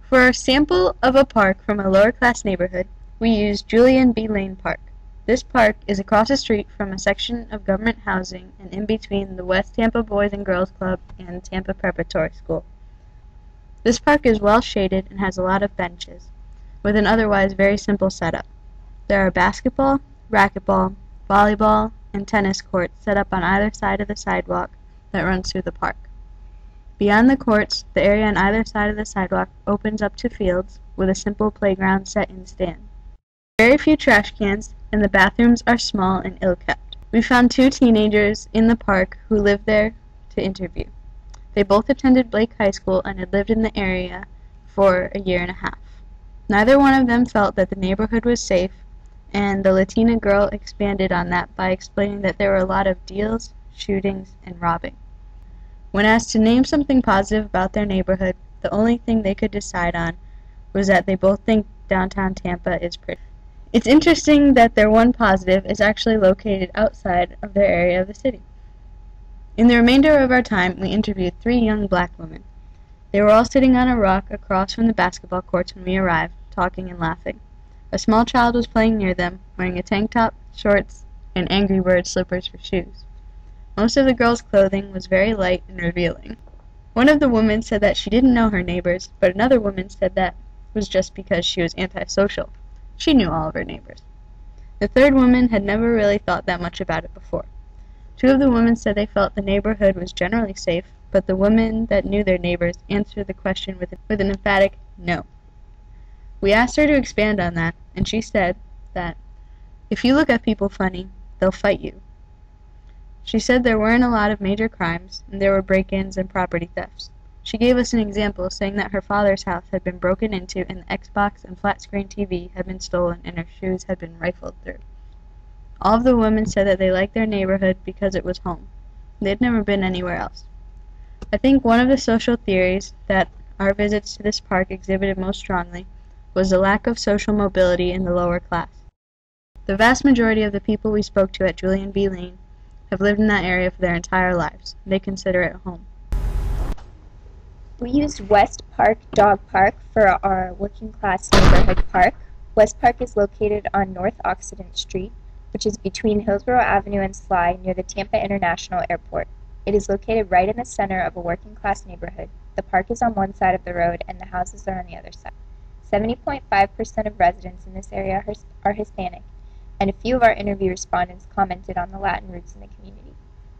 For our sample of a park from a lower-class neighborhood, we used Julian B. Lane Park. This park is across the street from a section of government housing and in between the West Tampa Boys and Girls Club and Tampa Preparatory School. This park is well shaded and has a lot of benches, with an otherwise very simple setup. There are basketball, racquetball, volleyball, and tennis courts set up on either side of the sidewalk that runs through the park. Beyond the courts, the area on either side of the sidewalk opens up to fields with a simple playground set in stand. Very few trash cans, and the bathrooms are small and ill-kept. We found 2 teenagers in the park who lived there to interview. They both attended Blake High School and had lived in the area for a year and a half. Neither one of them felt that the neighborhood was safe, and the Latina girl expanded on that by explaining that there were a lot of deals, shootings, and robbing. When asked to name something positive about their neighborhood, the only thing they could decide on was that they both think downtown Tampa is pretty. It's interesting that their one positive is actually located outside of their area of the city. In the remainder of our time, we interviewed 3 young black women. They were all sitting on a rock across from the basketball courts when we arrived, talking and laughing. A small child was playing near them, wearing a tank top, shorts, and Angry Bird slippers for shoes. Most of the girls' clothing was very light and revealing. One of the women said that she didn't know her neighbors, but another woman said that was just because she was antisocial. She knew all of her neighbors. The third woman had never really thought that much about it before. 2 of the women said they felt the neighborhood was generally safe, but the women that knew their neighbors answered the question with an emphatic no. We asked her to expand on that, and she said that if you look at people funny, they'll fight you. She said there weren't a lot of major crimes, and there were break-ins and property thefts. She gave us an example, saying that her father's house had been broken into and the Xbox and flat-screen TV had been stolen and her shoes had been rifled through. All of the women said that they liked their neighborhood because it was home. They had never been anywhere else. I think one of the social theories that our visits to this park exhibited most strongly was the lack of social mobility in the lower class. The vast majority of the people we spoke to at Julian B. Lane have lived in that area for their entire lives. They consider it home. We used West Park Dog Park for our working class neighborhood park. West Park is located on North Occident Street, which is between Hillsborough Avenue and Sly near the Tampa International Airport. It is located right in the center of a working class neighborhood. The park is on one side of the road and the houses are on the other side. 70.5% of residents in this area are Hispanic, and a few of our interview respondents commented on the Latin roots in the community.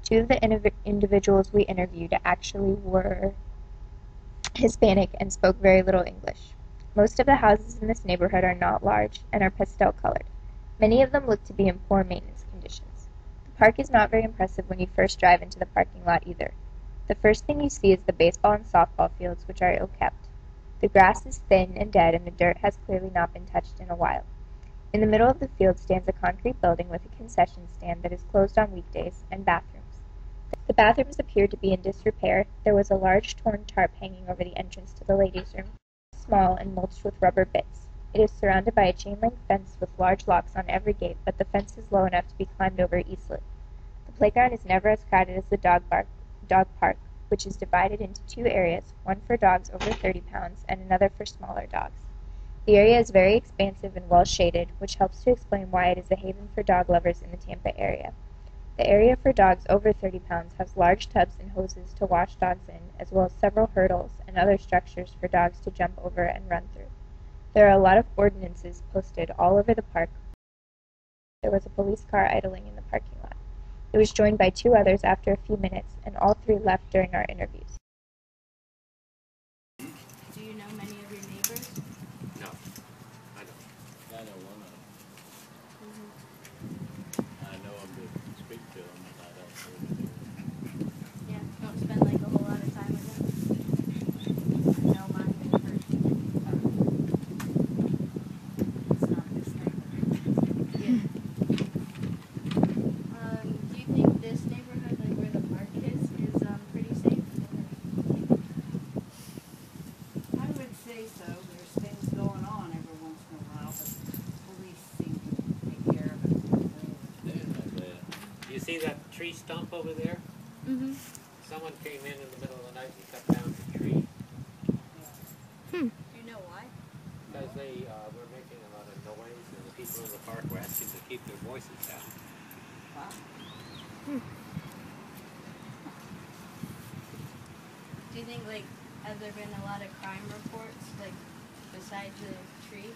2 of the individuals we interviewed actually were Hispanic and spoke very little English. Most of the houses in this neighborhood are not large and are pastel colored. Many of them look to be in poor maintenance conditions. The park is not very impressive when you first drive into the parking lot either. The first thing you see is the baseball and softball fields, which are ill-kept. The grass is thin and dead and the dirt has clearly not been touched in a while. In the middle of the field stands a concrete building with a concession stand that is closed on weekdays and bathrooms. The bathrooms appeared to be in disrepair. There was a large torn tarp hanging over the entrance to the ladies' room, small and mulched with rubber bits. It is surrounded by a chain-link fence with large locks on every gate, but the fence is low enough to be climbed over easily. The playground is never as crowded as the dog park, which is divided into 2 areas, one for dogs over 30 pounds and another for smaller dogs. The area is very expansive and well shaded, which helps to explain why it is a haven for dog lovers in the Tampa area. The area for dogs over 30 pounds has large tubs and hoses to wash dogs in, as well as several hurdles and other structures for dogs to jump over and run through. There are a lot of ordinances posted all over the park. There was a police car idling in the parking lot. It was joined by 2 others after a few minutes, and all 3 left during our interviews. Do you know many of your neighbors? No, I don't. I know one of them. Mm-hmm. I know him to speak to him, and I don't know. Yeah, don't spend like a whole lot of time with them. I know my neighbors. It's not this neighborhood. Yeah. Do you think this neighborhood, like where the park is pretty safe? I would say so. There's things going on every once in a while, but police seem to take care of it. You see that tree stump over there? Mm-hmm. Someone came in the middle of the night and cut down the tree. Do you know because they were making a lot of noise, and the people in the park were asking to keep their voices down. Wow. Do you think, like, have there been a lot of crime reports, like, besides the tree?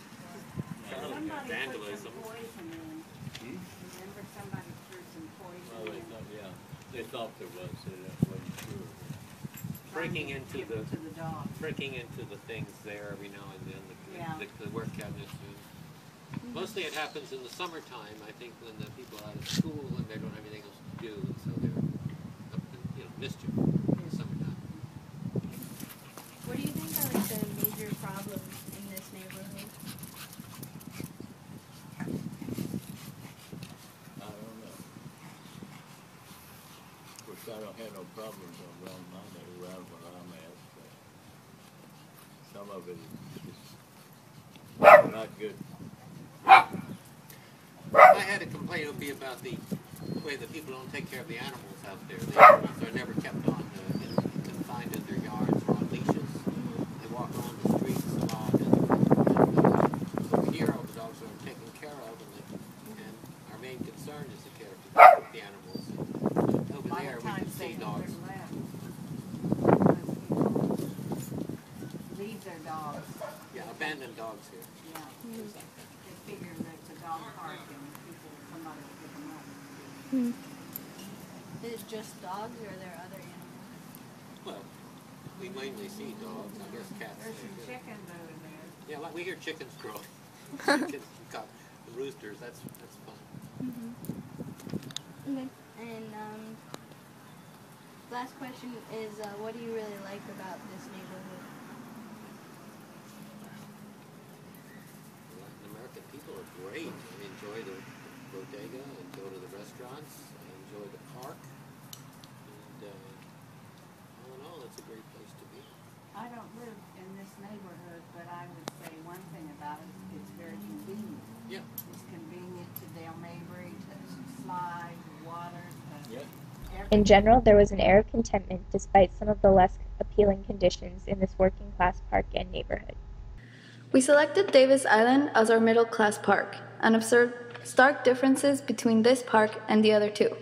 Probably Somebody put vandalism. some poison in. Remember somebody threw some poison Well, in? they thought there was, it wasn't true. Breaking Trying to into give it to the dog. breaking into the things there every now and then, Yeah. the work cabinets. Mostly it happens in the summertime, I think, when the people are out of school and they don't have anything else to do, and so they're up in, mischief in the summertime. What do you think are, like, the major problems in this neighborhood? I don't know. Of course, I don't have no problems around my around where I'm at, but some of it is just not good. I had a complaint, it would be about the way that people don't take care of the animals out there. The animals are never kept on, confined in their yards or on leashes. They walk around the streets a lot, and over here all the dogs are taken care of, and our main concern is the care of the animals. And over A lot there of we can times they see have dogs. their left. Because people leave their dogs. Yeah, abandoned dogs here. Yeah. They figure that it's a dog park and somebody will pick them up. Is it just dogs, or are there other animals? Well, we mainly see dogs, I guess cats. There's there, some too. chickens over there. Yeah, like we hear chickens crowing. Chickens, the roosters, that's fun. Okay. And, last question is, what do you really like about this neighborhood? Latin American people are great. I enjoy the bodega and go to the restaurants. I enjoy the park. And all in all, it's a great place to be. I don't live in this neighborhood, but I would say one thing about it, it's very convenient. Yeah. It's convenient to Dale Mabry, to Slide, Waters, to Yep. In general, there was an air of contentment despite some of the less appealing conditions in this working class park and neighborhood. We selected Davis Island as our middle class park and observed stark differences between this park and the other two.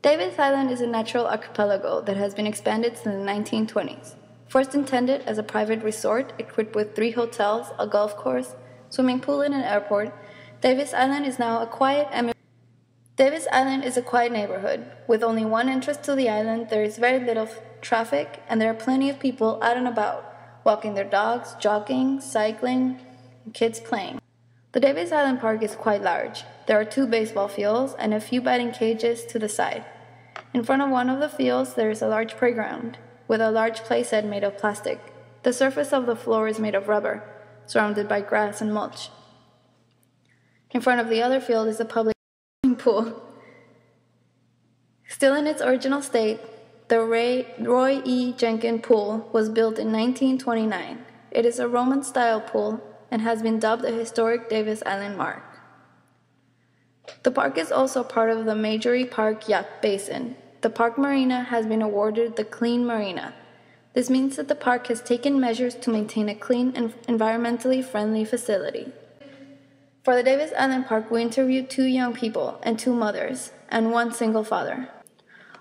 Davis Island is a natural archipelago that has been expanded since the 1920s. First intended as a private resort equipped with 3 hotels, a golf course, swimming pool, and an airport, Davis Island is now a quiet Davis Island is a quiet neighborhood. With only one entrance to the island, there is very little traffic, and there are plenty of people out and about, walking their dogs, jogging, cycling, and kids playing. The Davis Island Park is quite large. There are 2 baseball fields and a few batting cages to the side. In front of one of the fields, there is a large playground, with a large playset made of plastic. The surface of the floor is made of rubber, surrounded by grass and mulch. In front of the other field is a public swimming pool. Still in its original state, the Roy E. Jenkins Pool was built in 1929. It is a Roman-style pool and has been dubbed a historic Davis Island mark. The park is also part of the Majory Park Yacht Basin. The park marina has been awarded the Clean Marina. This means that the park has taken measures to maintain a clean and environmentally friendly facility. For the Davis Island Park, we interviewed 2 young people and 2 mothers, and 1 single father.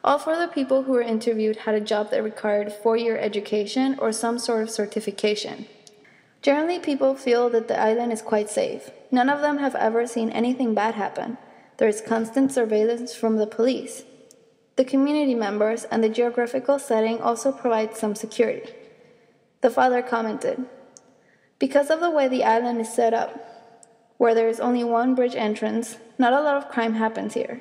All 4 of the people who were interviewed had a job that required a 4-year education or some sort of certification. Generally, people feel that the island is quite safe. None of them have ever seen anything bad happen. There is constant surveillance from the police. The community members and the geographical setting also provide some security. The father commented, "Because of the way the island is set up, where there is only one bridge entrance, not a lot of crime happens here."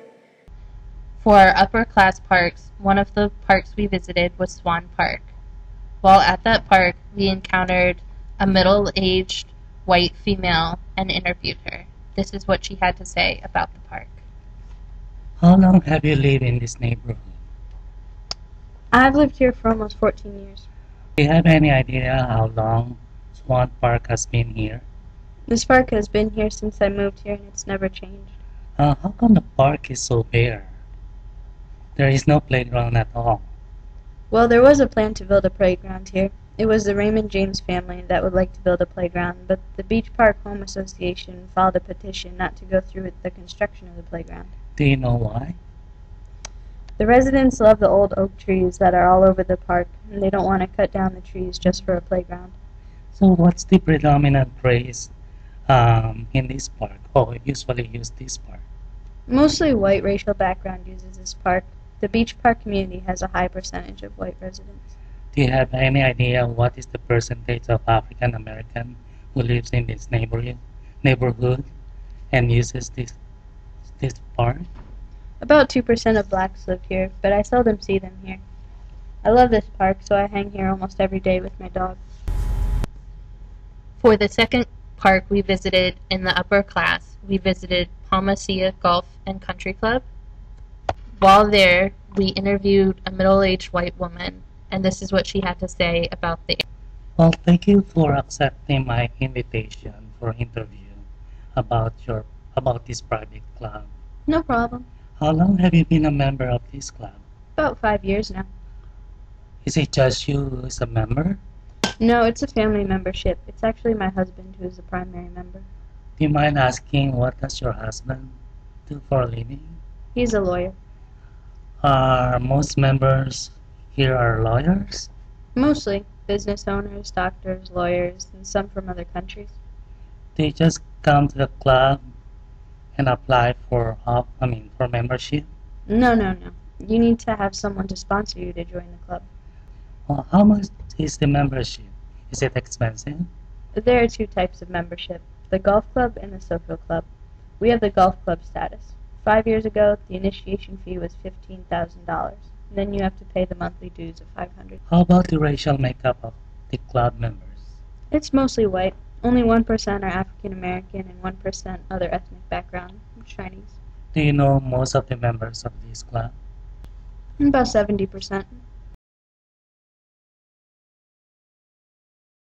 For our upper class parks, one of the parks we visited was Swan Park. While at that park, we encountered a middle-aged white female and interviewed her. This is what she had to say about the park. How long have you lived in this neighborhood? I've lived here for almost 14 years. Do you have any idea how long Swan Park has been here? This park has been here since I moved here and it's never changed. How come the park is so bare? There is no playground at all. Well, there was a plan to build a playground here. It was the Raymond James family that would like to build a playground, but the Beach Park Home Association filed a petition not to go through with the construction of the playground. Do you know why? The residents love the old oak trees that are all over the park, and they don't want to cut down the trees just for a playground. So what's the predominant race in this park, or usually use this park? Mostly white racial background uses this park. The Beach Park community has a high percentage of white residents. Do you have any idea what is the percentage of African American who lives in this neighborhood and uses this park? About 2% of blacks live here, but I seldom see them here. I love this park, so I hang here almost every day with my dog. For the second park we visited in the upper class, we visited Palmacia Golf and Country Club. While there, we interviewed a middle-aged white woman, and this is what she had to say about the Well, thank you for accepting my invitation for interview about this private club. No problem. How long have you been a member of this club? About 5 years now. Is it just you who is a member? No, it's a family membership. It's actually my husband who is the primary member. Do you mind asking what does your husband do for a living? He's a lawyer. Are most members here are lawyers? Mostly business owners, doctors, lawyers, and some from other countries. They just come to the club and apply for membership? No. You need to have someone to sponsor you to join the club. Well, how much is the membership? Is it expensive? There are 2 types of membership, the golf club and the social club. We have the golf club status. 5 years ago, the initiation fee was $15,000. Then you have to pay the monthly dues of $500. How about the racial makeup of the club members? It's mostly white. Only 1% are African American and 1% other ethnic background, Chinese. Do you know most of the members of this club? About 70%.